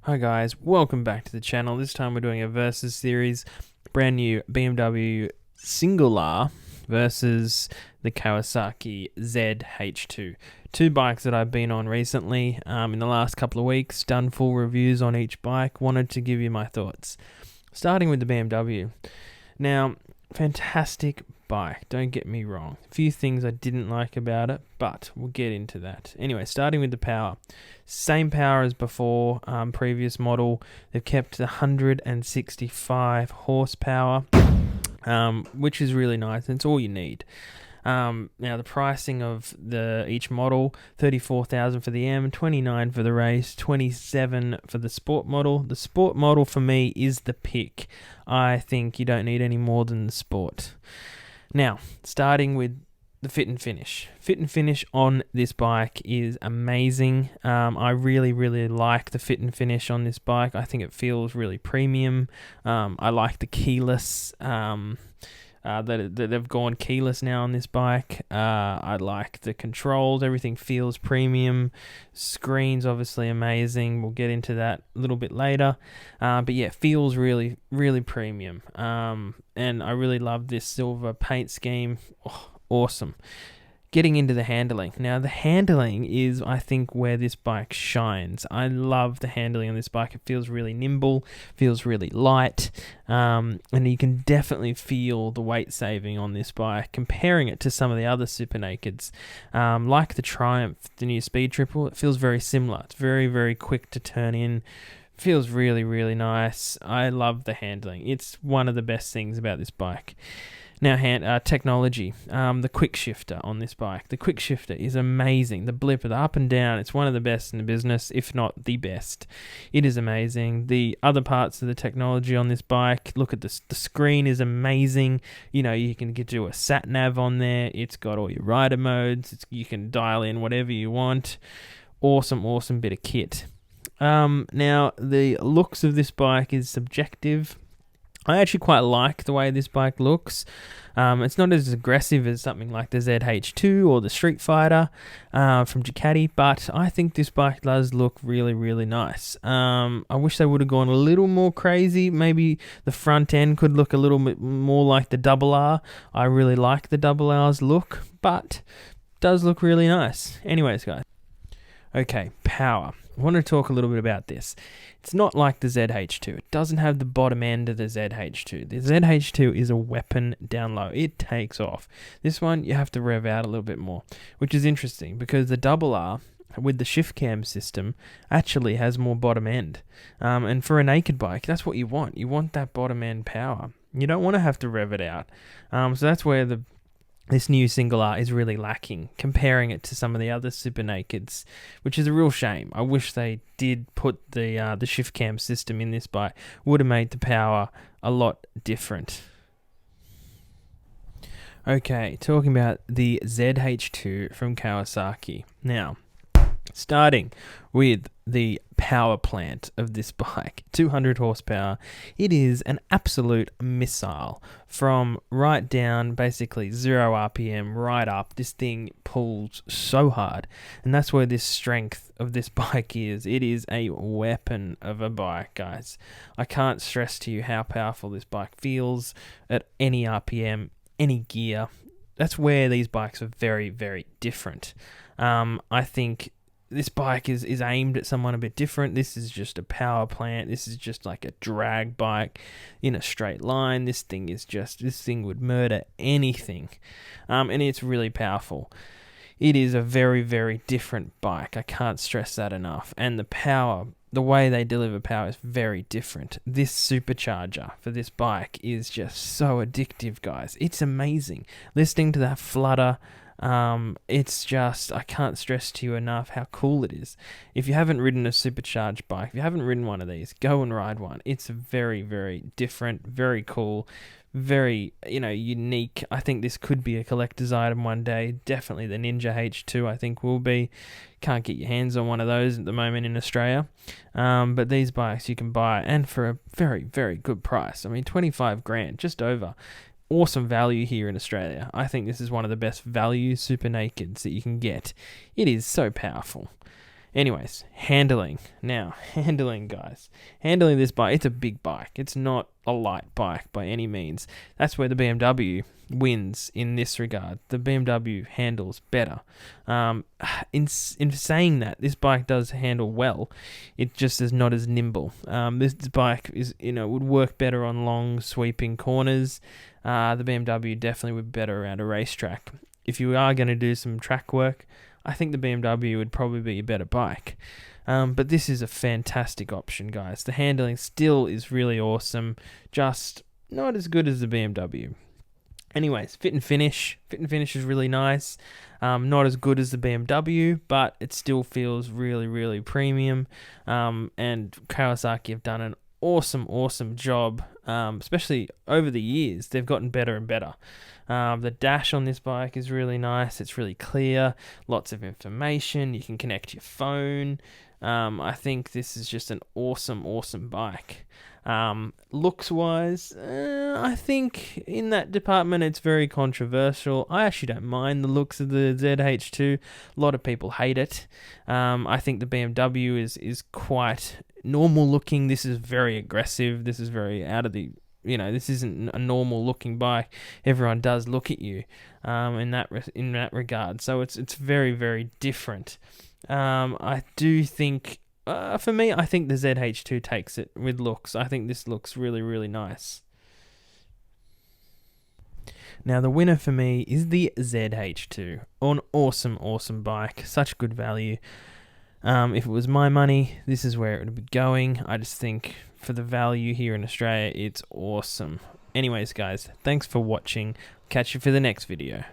Hi guys, welcome back to the channel. This time we're doing a versus series, brand new BMW single-R versus the Kawasaki ZH2. Two bikes that I've been on recently in the last couple of weeks, done full reviews on each bike, wanted to give you my thoughts. Starting with the BMW. Now, fantastic bike, don't get me wrong. A few things I didn't like about it, but we'll get into that. Anyway, starting with the power. Same power as before, previous model. They've kept the 165 horsepower, which is really nice, and it's all you need. Now the pricing of each model, 34,000 for the M, 29 for the race, 27 for the sport model. The sport model for me is the pick. I think you don't need any more than the sport. Now, starting with the fit and finish. Fit and finish on this bike is amazing. I really like the fit and finish on this bike. I think it feels really premium. I like the keyless, that they've gone keyless now on this bike. I like the controls. Everything feels premium. Screen's obviously amazing. We'll get into that a little bit later. But yeah, it feels really premium. And I really love this silver paint scheme. Oh, awesome. Getting into the handling. Now, the handling is, I think, where this bike shines. I love the handling on this bike. It feels really nimble, feels really light, and you can definitely feel the weight saving on this bike, comparing it to some of the other Super Nakeds. Like the Triumph, the new Speed Triple, it feels very similar. It's very quick to turn in. Feels really nice. I love the handling. It's one of the best things about this bike. Now, technology, the quick shifter on this bike. The quick shifter is amazing. The blip, the up and down, it's one of the best in the business, if not the best. It is amazing. The other parts of the technology on this bike, look at this. The screen is amazing. You know, you can do a sat nav on there. It's got all your rider modes. You can dial in whatever you want. Awesome bit of kit. Now, the looks of this bike is subjective. I actually quite like the way this bike looks. It's not as aggressive as something like the ZH2 or the Street Fighter from Ducati, but I think this bike does look really nice. I wish they would have gone a little more crazy. Maybe the front end could look a little bit more like the Double R. I really like the Double R's look, but it does look really nice. Anyways, guys. Okay, power. I want to talk a little bit about this. It's not like the ZH2. It doesn't have the bottom end of the ZH2. The ZH2 is a weapon down low. It takes off. This one, you have to rev out a little bit more, which is interesting because the Double R with the shift cam system actually has more bottom end. And for a naked bike, that's what you want. You want that bottom end power. You don't want to have to rev it out. So that's where this new single R is really lacking, comparing it to some of the other Super Nakeds, which is a real shame. I wish they did put the shift cam system in this bike. Would have made the power a lot different. Okay, talking about the ZH2 from Kawasaki. Now, starting with the power plant of this bike, 200 horsepower. It is an absolute missile from right down, basically 0 RPM, right up. This thing pulls so hard, and that's where this strength of this bike is. It is a weapon of a bike, guys. I can't stress to you how powerful this bike feels at any RPM, any gear. That's where these bikes are very different. I think this bike is aimed at someone a bit different. This is just a power plant. This is just like a drag bike in a straight line. This thing would murder anything. And it's really powerful. It is a very different bike. I can't stress that enough. And the power, the way they deliver power is very different. This supercharger for this bike is just so addictive, guys. It's amazing. Listening to that flutter, it's just, I can't stress to you enough how cool it is. If you haven't ridden a supercharged bike, if you haven't ridden one of these, go and ride one. It's very different, very cool, very, unique. I think this could be a collector's item one day. Definitely the Ninja H2, I think, will be. Can't get your hands on one of those at the moment in Australia. But these bikes you can buy, and for a very good price. I mean, 25 grand, just over. Awesome value here in Australia. I think this is one of the best value Super Nakeds that you can get. It is so powerful. Anyways, handling. Now, handling, guys. Handling this bike, it's a big bike. It's not a light bike by any means. That's where the BMW wins in this regard. The BMW handles better. In saying that, this bike does handle well. It just is not as nimble. This bike is, would work better on long sweeping corners. The BMW definitely would be better around a racetrack. If you are going to do some track work, I think the BMW would probably be a better bike. But this is a fantastic option, guys. The handling still is really awesome, just not as good as the BMW. Anyways, fit and finish. Fit and finish is really nice. Not as good as the BMW, but it still feels really, really premium. And Kawasaki have done an awesome job, especially over the years. They've gotten better and better. The dash on this bike is really nice. It's really clear. Lots of information. You can connect your phone. I think this is just an awesome bike. Looks wise, I think in that department it's very controversial. I actually don't mind the looks of the ZH2. A lot of people hate it. I think the BMW is quite normal looking. This is very aggressive. This is very out of the... this isn't a normal looking bike. Everyone does look at you in that regard. So it's very, very different. I do think, for me, I think the ZH2 takes it with looks. I think this looks really, really nice. Now, the winner for me is the ZH2. An awesome bike. Such good value. If it was my money, this is where it would be going. I just think for the value here in Australia, it's awesome. Anyways, guys, thanks for watching. Catch you for the next video.